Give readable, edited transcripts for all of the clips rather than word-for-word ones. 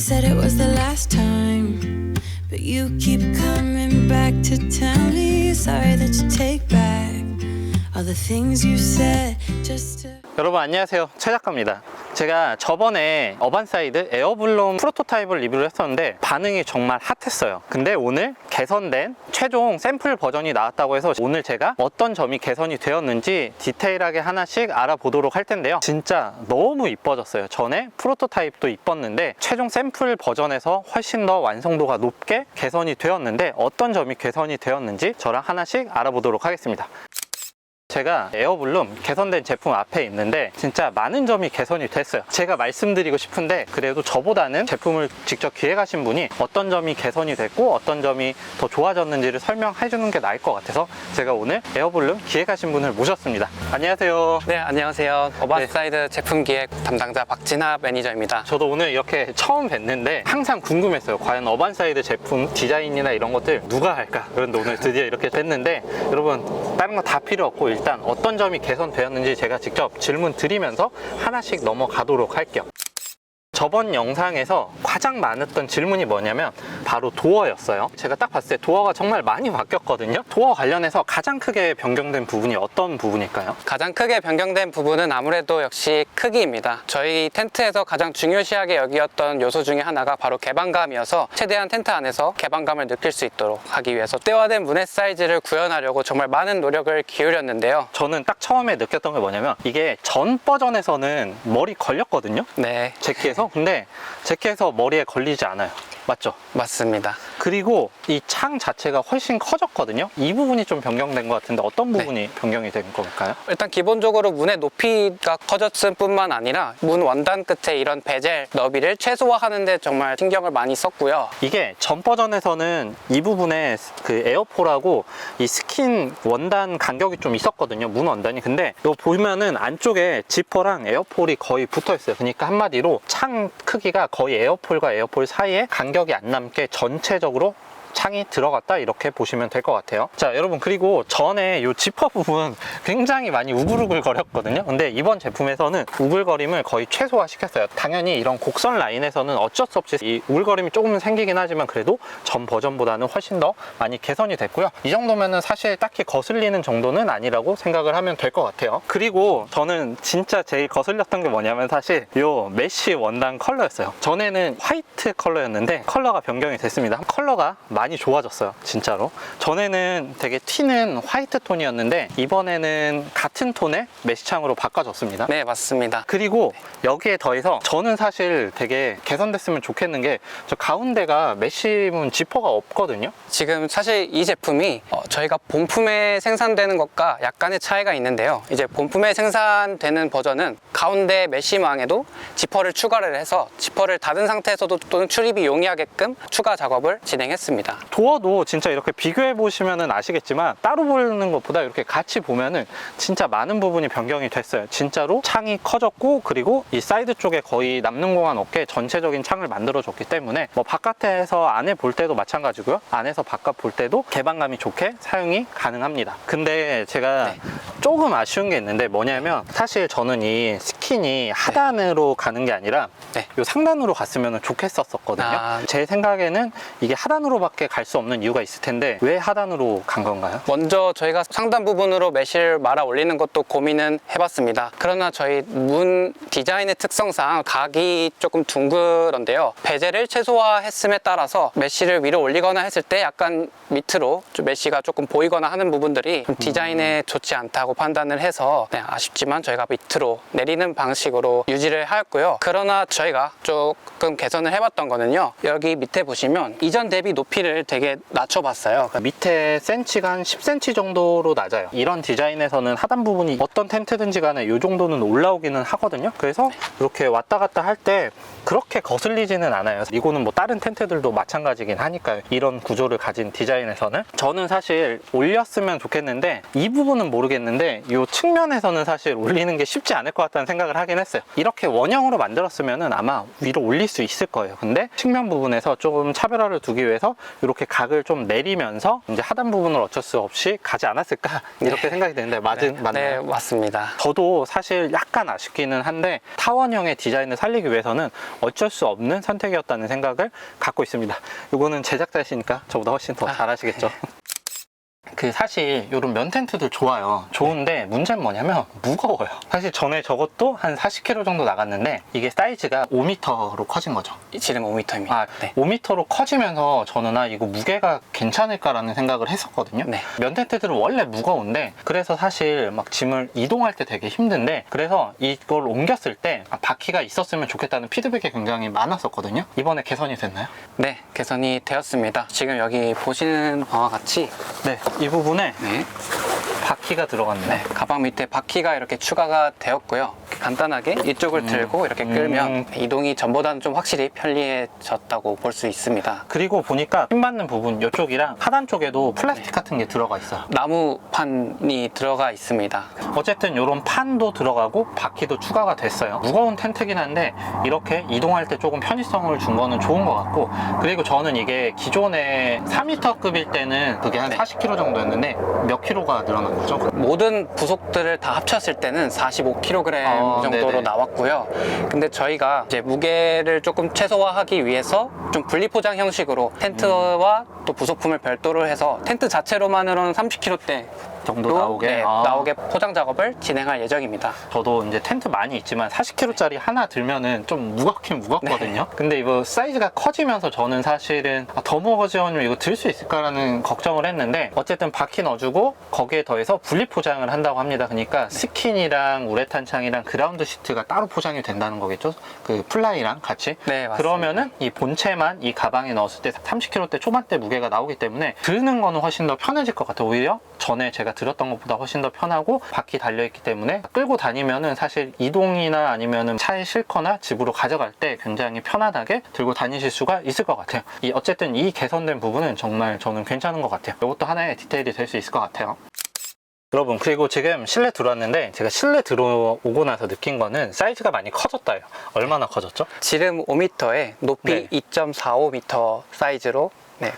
said it was the last time, but you keep coming back to tell me sorry that you take back all the things you said just to... 여러분 안녕하세요, 최 작가입니다. 제가 저번에 어반사이드 에어블룸 프로토타입을 리뷰를 했었는데 반응이 정말 핫했어요. 근데 오늘 개선된 최종 샘플 버전이 나왔다고 해서 오늘 제가 어떤 점이 개선이 되었는지 디테일하게 하나씩 알아보도록 할 텐데요. 진짜 너무 이뻐졌어요. 전에 프로토타입도 이뻤는데 최종 샘플 버전에서 훨씬 더 완성도가 높게 개선이 되었는데 어떤 점이 개선이 되었는지 저랑 하나씩 알아보도록 하겠습니다. 제가 에어블룸 개선된 제품 앞에 있는데 진짜 많은 점이 개선이 됐어요. 제가 말씀드리고 싶은데 그래도 저보다는 제품을 직접 기획하신 분이 어떤 점이 개선이 됐고 어떤 점이 더 좋아졌는지를 설명해 주는 게 나을 것 같아서 제가 오늘 에어블룸 기획하신 분을 모셨습니다. 안녕하세요. 네, 안녕하세요. 어반사이드 제품 기획 담당자 박진하 매니저입니다. 저도 오늘 이렇게 처음 뵀는데 항상 궁금했어요. 과연 어반사이드 제품 디자인이나 이런 것들 누가 할까? 그런데 오늘 드디어 이렇게 뵀는데 여러분 다른 거 다 필요 없고 일단 어떤 점이 개선되었는지 제가 직접 질문 드리면서 하나씩 넘어가도록 할게요. 저번 영상에서 가장 많았던 질문이 뭐냐면 바로 도어였어요. 제가 딱 봤을 때 도어가 정말 많이 바뀌었거든요. 도어 관련해서 가장 크게 변경된 부분이 어떤 부분일까요? 가장 크게 변경된 부분은 아무래도 역시 크기입니다. 저희 텐트에서 가장 중요시하게 여기었던 요소 중에 하나가 바로 개방감이어서 최대한 텐트 안에서 개방감을 느낄 수 있도록 하기 위해서 때화된 문의 사이즈를 구현하려고 정말 많은 노력을 기울였는데요. 저는 딱 처음에 느꼈던 게 뭐냐면 이게 전 버전에서는 머리 걸렸거든요. 네, 제키에서. 근데 제키에서 머리에 걸리지 않아요. 맞죠? 맞습니다. 그리고 이 창 자체가 훨씬 커졌거든요. 이 부분이 좀 변경된 것 같은데 어떤 부분이 변경이 된 걸까요? 일단 기본적으로 문의 높이가 커졌을 뿐만 아니라 문 원단 끝에 이런 베젤 너비를 최소화하는 데 정말 신경을 많이 썼고요. 이게 전 버전에서는 이 부분에 그 에어폴하고 이 스킨 원단 간격이 좀 있었거든요. 문 원단이. 근데 이거 보면은 안쪽에 지퍼랑 에어폴이 거의 붙어 있어요. 그러니까 한마디로 창 크기가 거의 에어폴과 에어폴 사이에 간격이 안 남게 전체적으로 창이 들어갔다 이렇게 보시면 될 것 같아요. 자, 여러분 그리고 전에 이 지퍼 부분 굉장히 많이 우글우글 거렸거든요. 근데 이번 제품에서는 우글거림을 거의 최소화 시켰어요. 당연히 이런 곡선 라인에서는 어쩔 수 없이 이 우글거림이 조금은 생기긴 하지만 그래도 전 버전보다는 훨씬 더 많이 개선이 됐고요. 이 정도면은 사실 딱히 거슬리는 정도는 아니라고 생각을 하면 될 것 같아요. 그리고 저는 진짜 제일 거슬렸던 게 뭐냐면 사실 이 메쉬 원단 컬러였어요. 전에는 화이트 컬러였는데 컬러가 변경이 됐습니다. 컬러가 많이 좋아졌어요. 진짜로. 전에는 되게 튀는 화이트 톤이었는데 이번에는 같은 톤의 메쉬창으로 바꿔줬습니다. 네, 맞습니다. 그리고 여기에 더해서 저는 사실 되게 개선됐으면 좋겠는 게 저 가운데가 메쉬문 지퍼가 없거든요. 지금 사실 이 제품이 저희가 본품에 생산되는 것과 약간의 차이가 있는데요. 이제 본품에 생산되는 버전은 가운데 메쉬망에도 지퍼를 추가를 해서 지퍼를 닫은 상태에서도 또는 출입이 용이하게끔 추가 작업을 진행했습니다. 도어도 진짜 이렇게 비교해 보시면은 아시겠지만 따로 보는 것보다 이렇게 같이 보면은 진짜 많은 부분이 변경이 됐어요. 진짜로 창이 커졌고 그리고 이 사이드 쪽에 거의 남는 공간 없게 전체적인 창을 만들어 줬기 때문에 뭐 바깥에서 안에 볼 때도 마찬가지고요. 안에서 바깥 볼 때도 개방감이 좋게 사용이 가능합니다. 근데 제가 조금 아쉬운 게 있는데 뭐냐면 사실 저는 이 스킨이 하단으로 가는 게 아니라 요 상단으로 갔으면 좋겠었거든요. 제 생각에는 이게 하단으로밖에 갈 수 없는 이유가 있을 텐데 왜 하단으로 간 건가요? 먼저 저희가 상단 부분으로 메쉬를 말아 올리는 것도 고민은 해봤습니다. 그러나 저희 문 디자인의 특성상 각이 조금 둥그런데요. 베젤을 최소화했음에 따라서 메쉬를 위로 올리거나 했을 때 약간 밑으로 좀 메쉬가 조금 보이거나 하는 부분들이 좀 디자인에 좋지 않다고 판단을 해서 아쉽지만 저희가 밑으로 내리는 방식으로 유지를 하였고요. 그러나 저희가 조금 개선을 해봤던 거는요. 여기 밑에 보시면 이전 대비 높이를 되게 낮춰봤어요. 밑에 센치가 한 10cm 정도로 낮아요. 이런 디자인에서는 하단 부분이 어떤 텐트든지 간에 이 정도는 올라오기는 하거든요. 그래서 이렇게 왔다 갔다 할 때 그렇게 거슬리지는 않아요. 이거는 뭐 다른 텐트들도 마찬가지긴 하니까요. 이런 구조를 가진 디자인에서는 저는 사실 올렸으면 좋겠는데 이 부분은 모르겠는데 이 측면에서는 사실 올리는 게 쉽지 않을 것 같다는 생각이 생각을 하긴 했어요. 이렇게 원형으로 만들었으면은 아마 위로 올릴 수 있을 거예요. 근데 측면 부분에서 조금 차별화를 두기 위해서 이렇게 각을 좀 내리면서 이제 하단 부분을 어쩔 수 없이 가지 않았을까 이렇게 생각이 드는데 맞나요? 네, 맞습니다. 저도 사실 약간 아쉽기는 한데 타원형의 디자인을 살리기 위해서는 어쩔 수 없는 선택이었다는 생각을 갖고 있습니다. 이거는 제작자이시니까 저보다 훨씬 더 잘하시겠죠. 그 사실 이런 면 텐트들 좋아요. 좋은데 문제는 뭐냐면 무거워요. 사실 전에 저것도 한 40kg 정도 나갔는데 이게 사이즈가 5m로 커진 거죠. 지름 5m입니다. 아, 네. 5m로 커지면서 저는 이거 무게가 괜찮을까라는 생각을 했었거든요. 네. 면 텐트들은 원래 무거운데 그래서 사실 막 짐을 이동할 때 되게 힘든데 그래서 이걸 옮겼을 때 바퀴가 있었으면 좋겠다는 피드백이 굉장히 많았었거든요. 이번에 개선이 됐나요? 네, 개선이 되었습니다. 지금 여기 보시는 바와 같이 네, 이 부분에 네, 바퀴가 들어갔네요. 네, 가방 밑에 바퀴가 이렇게 추가가 되었고요. 간단하게 이쪽을 들고 이렇게 끌면 이동이 전보다는 좀 확실히 편리해졌다고 볼 수 있습니다. 그리고 보니까 힘 받는 부분 이쪽이랑 하단 쪽에도 플라스틱 같은 게 들어가 있어요. 나무판이 들어가 있습니다. 어쨌든 이런 판도 들어가고 바퀴도 추가가 됐어요. 무거운 텐트긴 한데 이렇게 이동할 때 조금 편의성을 준 거는 좋은 것 같고 그리고 저는 이게 기존에 4m급일 때는 그게 한 40kg 정도였는데 몇 킬로가 늘어난 거죠? 모든 부속들을 다 합쳤을 때는 45kg 정도로 네네. 나왔고요. 근데 저희가 이제 무게를 조금 최소화하기 위해서 좀 분리포장 형식으로 텐트와 또 부속품을 별도로 해서 텐트 자체로만으로는 30kg대 정도 나오게? 네, 나오게 포장 작업을 진행할 예정입니다. 저도 이제 텐트 많이 있지만 40kg짜리 하나 들면은 좀 무겁긴 무겁거든요. 근데 이거 사이즈가 커지면서 저는 사실은 더 무거워지면 이거 들 수 있을까라는 걱정을 했는데 어쨌든 바퀴 넣어주고 거기에 더해서 분리 포장을 한다고 합니다. 그러니까 스킨이랑 우레탄 창이랑 그라운드 시트가 따로 포장이 된다는 거겠죠? 그 플라이랑 같이. 네, 맞습니다. 그러면은 이 본체만 이 가방에 넣었을 때 30kg대 초반대 무게가 나오기 때문에 드는 거는 훨씬 더 편해질 것 같아요. 오히려 전에 제가 들었던 것보다 훨씬 더 편하고 바퀴 달려있기 때문에 끌고 다니면은 사실 이동이나 아니면은 차에 싣거나 집으로 가져갈 때 굉장히 편안하게 들고 다니실 수가 있을 것 같아요. 어쨌든 이 개선된 부분은 정말 저는 괜찮은 것 같아요. 이것도 하나의 디테일이 될 수 있을 것 같아요. 여러분, 그리고 지금 실내 들어왔는데 제가 실내 들어오고 나서 느낀 거는 사이즈가 많이 커졌다요. 얼마나 커졌죠? 지름 5m에 높이 네. 2.45m 사이즈로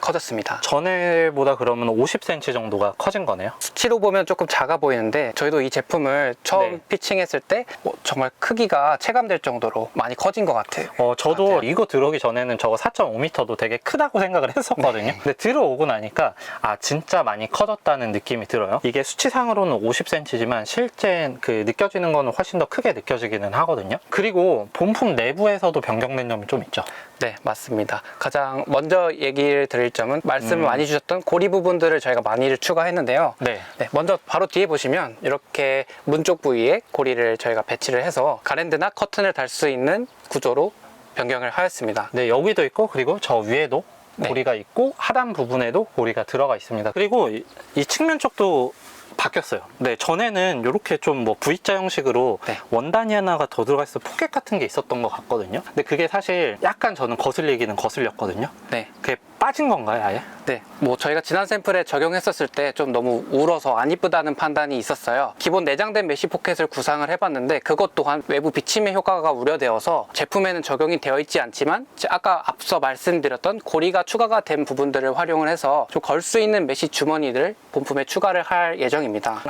커졌습니다. 전에보다 그러면 50cm 정도가 커진 거네요. 수치로 보면 조금 작아 보이는데 저희도 이 제품을 처음 피칭했을 때 정말 크기가 체감될 정도로 많이 커진 것 같아요. 저도 이거 들어오기 전에는 저거 4.5m도 되게 크다고 생각을 했었거든요. 근데 들어오고 나니까 진짜 많이 커졌다는 느낌이 들어요. 이게 수치상으로는 50cm지만 실제 그 느껴지는 거는 훨씬 더 크게 느껴지기는 하거든요. 그리고 본품 내부에서도 변경된 점이 좀 있죠. 네, 맞습니다. 가장 먼저 얘기를 드릴 점은 말씀을 많이 주셨던 고리 부분들을 저희가 많이를 추가했는데요. 네. 먼저 바로 뒤에 보시면 이렇게 문 쪽 부위에 고리를 저희가 배치를 해서 가랜드나 커튼을 달 수 있는 구조로 변경을 하였습니다. 네, 여기도 있고 그리고 저 위에도 고리가 있고 하단 부분에도 고리가 들어가 있습니다. 그리고 이 측면 쪽도 바뀌었어요. 네, 전에는 이렇게 좀 뭐 V자 형식으로 원단이 하나가 더 들어가 있어 포켓 같은 게 있었던 것 같거든요. 근데 그게 사실 약간 저는 거슬리기는 거슬렸거든요. 네. 그게 빠진 건가요, 아예? 네, 뭐 저희가 지난 샘플에 적용했었을 때 좀 너무 울어서 안 이쁘다는 판단이 있었어요. 기본 내장된 메쉬 포켓을 구상을 해봤는데 그것 또한 외부 비침의 효과가 우려되어서 제품에는 적용이 되어 있지 않지만 아까 앞서 말씀드렸던 고리가 추가가 된 부분들을 활용을 해서 좀 걸 수 있는 메쉬 주머니를 본품에 추가를 할 예정입니다.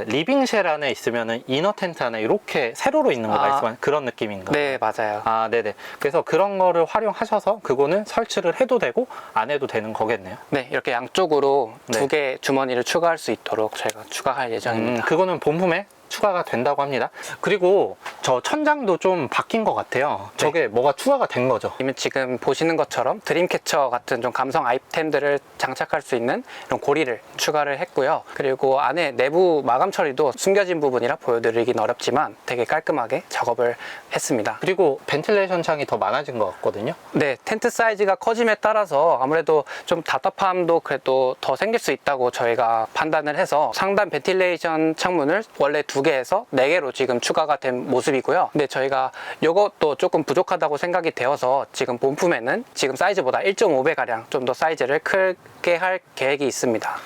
리빙쉘 안에 있으면은 이너 텐트 안에 이렇게 세로로 있는 거가 있으면 그런 느낌인가요? 네, 맞아요. 네네. 그래서 그런 거를 활용하셔서 그거는 설치를 해도 되고 안 해도 되는 거겠네요. 네, 이렇게 양쪽으로 두 개 주머니를 추가할 수 있도록 저희가 추가할 예정입니다. 그거는 본품에 추가가 된다고 합니다. 그리고 저 천장도 좀 바뀐 것 같아요. 저게 뭐가 추가가 된 거죠? 지금 보시는 것처럼 드림캐쳐 같은 좀 감성 아이템들을 장착할 수 있는 이런 고리를 추가를 했고요. 그리고 안에 내부 마감 처리도 숨겨진 부분이라 보여드리긴 어렵지만 되게 깔끔하게 작업을 했습니다. 그리고 벤틸레이션 창이 더 많아진 것 같거든요. 네, 텐트 사이즈가 커짐에 따라서 아무래도 좀 답답함도 그래도 더 생길 수 있다고 저희가 판단을 해서 상단 벤틸레이션 창문을 원래 2개에서 4개로 지금 추가가 된 모습이고요. 근데 저희가 이것도 조금 부족하다고 생각이 되어서 지금 본품에는 지금 사이즈보다 1.5배 가량 좀 더 사이즈를 크게 할 계획이 있습니다.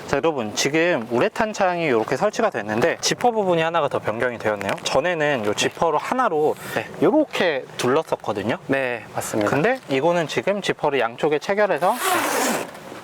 자, 여러분 지금 우레탄 창이 이렇게 설치가 됐는데 지퍼 부분이 하나가 더 변경이 되었네요. 전에는 이 지퍼로 하나로 네. 이렇게 둘렀었거든요. 네, 맞습니다. 근데 이거는 지금 지퍼를 양쪽에 체결해서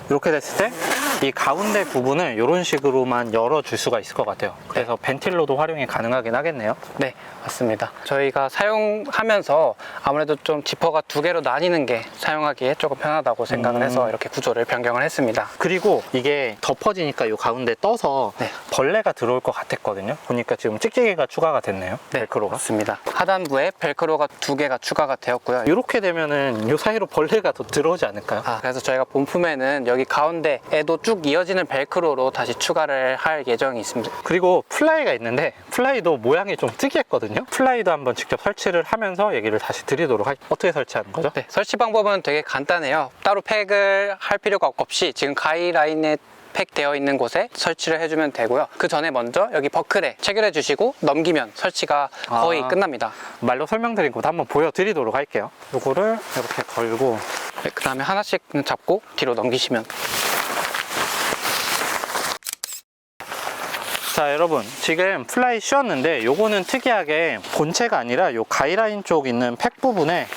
이렇게 됐을 때 이 가운데 부분을 이런 식으로만 열어줄 수가 있을 것 같아요. 그래서 벤틸로도 활용이 가능하긴 하겠네요. 네, 맞습니다. 저희가 사용하면서 아무래도 좀 지퍼가 두 개로 나뉘는 게 사용하기에 조금 편하다고 생각을 해서 이렇게 구조를 변경을 했습니다. 그리고 이게 덮어지니까 이 가운데 떠서 네. 벌레가 들어올 것 같았거든요. 보니까 지금 찍찍이가 추가가 됐네요. 네, 벨크로가. 맞습니다. 하단부에 벨크로가 두 개가 추가가 되었고요. 이렇게 되면은 이 사이로 벌레가 더 들어오지 않을까요? 그래서 저희가 본품에는 여기 가운데에도 쭉 이어지는 벨크로로 다시 추가를 할 예정이 있습니다. 그리고 플라이가 있는데 플라이도 모양이 좀 특이했거든요. 플라이도 한번 직접 설치를 하면서 얘기를 다시 드리도록 할게요. 어떻게 설치하는 거죠? 네, 설치 방법은 되게 간단해요. 따로 팩을 할 필요가 없이 지금 가이라인에 팩되어 있는 곳에 설치를 해주면 되고요. 그 전에 먼저 여기 버클에 체결해 주시고 넘기면 설치가 거의 끝납니다. 말로 설명드린 것도 한번 보여드리도록 할게요. 요거를 이렇게 걸고 네, 그 다음에 하나씩 잡고 뒤로 넘기시면. 자, 여러분 지금 플라이 씌웠는데 요거는 특이하게 본체가 아니라 요 가이라인 쪽 있는 팩 부분에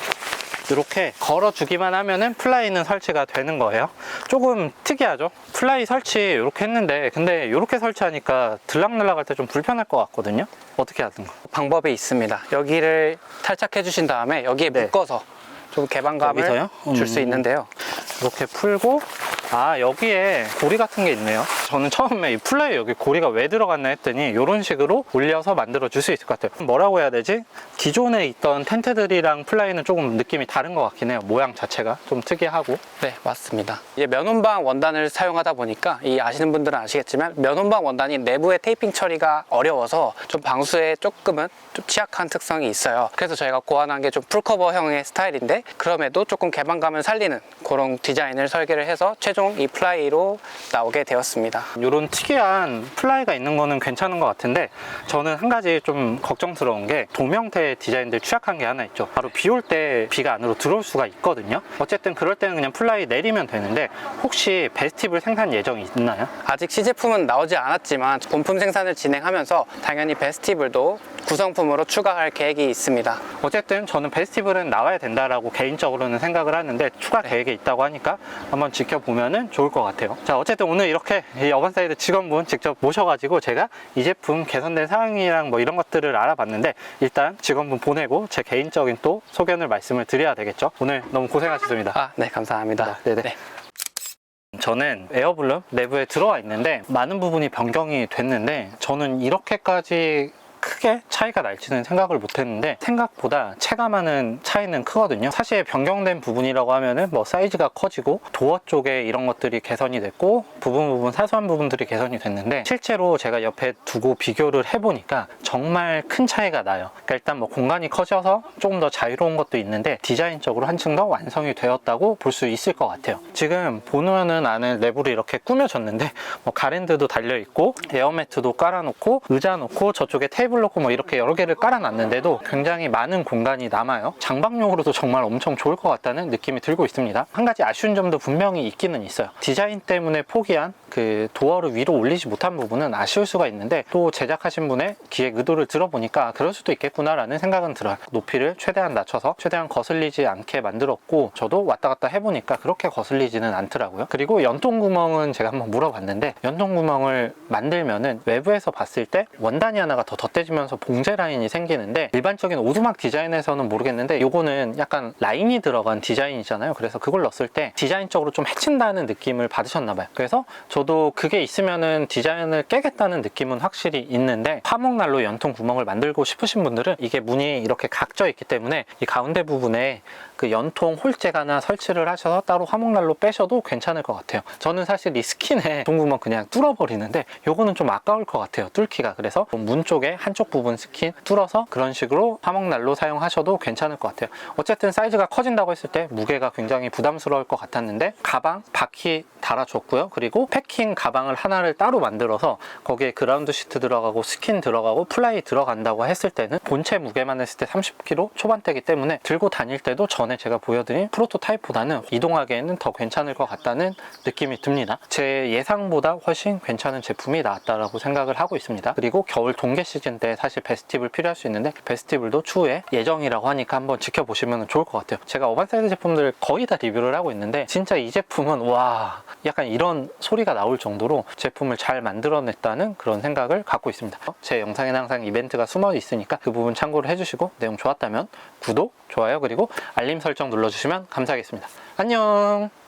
이렇게 걸어주기만 하면은 플라이는 설치가 되는 거예요. 조금 특이하죠? 플라이 설치 이렇게 했는데 근데 이렇게 설치하니까 들락날락 할 때 좀 불편할 것 같거든요. 어떻게 하든 방법이 있습니다. 여기를 탈착해 주신 다음에 여기에 네. 묶어서 좀 개방감을 여기서요? 줄 수 있는데요. 이렇게 풀고 여기에 고리 같은 게 있네요. 저는 처음에 이 플라이 여기 고리가 왜 들어갔나 했더니 이런 식으로 올려서 만들어 줄 수 있을 것 같아요. 뭐라고 해야 되지? 기존에 있던 텐트들이랑 플라이는 조금 느낌이 다른 것 같긴 해요. 모양 자체가 좀 특이하고. 네, 맞습니다. 이제 면온방 원단을 사용하다 보니까 이 아시는 분들은 아시겠지만 면온방 원단이 내부의 테이핑 처리가 어려워서 좀 방수에 조금은 좀 취약한 특성이 있어요. 그래서 저희가 고안한 게 좀 풀커버형의 스타일인데 그럼에도 조금 개방감을 살리는 그런 디자인을 설계를 해서 최종 이 플라이로 나오게 되었습니다. 이런 특이한 플라이가 있는 거는 괜찮은 것 같은데 저는 한 가지 좀 걱정스러운 게 도명태 디자인들 취약한 게 하나 있죠. 바로 비 올 때 비가 안으로 들어올 수가 있거든요. 어쨌든 그럴 때는 그냥 플라이 내리면 되는데 혹시 베스티블 생산 예정이 있나요? 아직 시제품은 나오지 않았지만 본품 생산을 진행하면서 당연히 베스티블도 구성품으로 추가할 계획이 있습니다. 어쨌든 저는 베스티블은 나와야 된다라고 개인적으로는 생각을 하는데 추가 계획이 있다고 하니까 한번 지켜보면은 좋을 것 같아요. 자, 어쨌든 오늘 이렇게 이 어반사이드 직원분 직접 모셔가지고 제가 이 제품 개선된 사항이랑 뭐 이런 것들을 알아봤는데 일단 직원분 보내고 제 개인적인 또 소견을 말씀을 드려야 되겠죠. 오늘 너무 고생하셨습니다. 네, 감사합니다. 네네. 저는 에어블룸 내부에 들어와 있는데 많은 부분이 변경이 됐는데 저는 이렇게까지 크게 차이가 날지는 생각을 못했는데 생각보다 체감하는 차이는 크거든요. 사실 변경된 부분이라고 하면은 뭐 사이즈가 커지고 도어 쪽에 이런 것들이 개선이 됐고 부분 사소한 부분들이 개선이 됐는데 실제로 제가 옆에 두고 비교를 해보니까 정말 큰 차이가 나요. 그러니까 일단 뭐 공간이 커져서 조금 더 자유로운 것도 있는데 디자인적으로 한층 더 완성이 되었다고 볼 수 있을 것 같아요. 지금 보면은 안에 내부를 이렇게 꾸며졌는데 뭐 가랜드도 달려있고 에어매트도 깔아놓고 의자 놓고 저쪽에 테이블 놓고 뭐 이렇게 여러 개를 깔아놨는데도 굉장히 많은 공간이 남아요. 장박용으로도 정말 엄청 좋을 것 같다는 느낌이 들고 있습니다. 한 가지 아쉬운 점도 분명히 있기는 있어요. 디자인 때문에 포기한 그 도어를 위로 올리지 못한 부분은 아쉬울 수가 있는데 또 제작하신 분의 기획 의도를 들어보니까 그럴 수도 있겠구나라는 생각은 들어요. 높이를 최대한 낮춰서 최대한 거슬리지 않게 만들었고 저도 왔다 갔다 해보니까 그렇게 거슬리지는 않더라고요. 그리고 연통 구멍은 제가 한번 물어봤는데 연통 구멍을 만들면은 외부에서 봤을 때 원단이 하나가 더 덧대지면서 봉제 라인이 생기는데 일반적인 오두막 디자인에서는 모르겠는데 요거는 약간 라인이 들어간 디자인이잖아요. 그래서 그걸 넣었을 때 디자인적으로 좀 해친다는 느낌을 받으셨나봐요. 그래서 저도 그게 있으면은 디자인을 깨겠다는 느낌은 확실히 있는데 화목난로 연통 구멍을 만들고 싶으신 분들은 이게 문이 이렇게 각져 있기 때문에 이 가운데 부분에 그 연통 홀잭 하나 설치를 하셔서 따로 화목난로 빼셔도 괜찮을 것 같아요. 저는 사실 이 스킨에 연통구멍 그냥 뚫어버리는데 요거는 좀 아까울 것 같아요, 뚫기가. 그래서 문 쪽에 한쪽 부분 스킨 뚫어서 그런 식으로 화목난로 사용하셔도 괜찮을 것 같아요. 어쨌든 사이즈가 커진다고 했을 때 무게가 굉장히 부담스러울 것 같았는데 가방, 바퀴 달아줬고요. 그리고 패킹 가방을 하나를 따로 만들어서 거기에 그라운드 시트 들어가고 스킨 들어가고 플라이 들어간다고 했을 때는 본체 무게만 했을 때 30kg 초반대이기 때문에 들고 다닐 때도 전에 제가 보여드린 프로토타입보다는 이동하기에는 더 괜찮을 것 같다는 느낌이 듭니다. 제 예상보다 훨씬 괜찮은 제품이 나왔다라고 생각을 하고 있습니다. 그리고 겨울 동계 시즌 때 사실 베스티블 필요할 수 있는데 베스티블도 추후에 예정이라고 하니까 한번 지켜보시면 좋을 것 같아요. 제가 어반사이드 제품들 거의 다 리뷰를 하고 있는데 진짜 이 제품은 와, 약간 이런 소리가 나올 정도로 제품을 잘 만들어냈다는 그런 생각을 갖고 있습니다. 제 영상에는 항상 이벤트가 숨어 있으니까 그 부분 참고를 해주시고 내용 좋았다면 구독, 좋아요, 그리고 알림 설정 눌러주시면 감사하겠습니다. 안녕.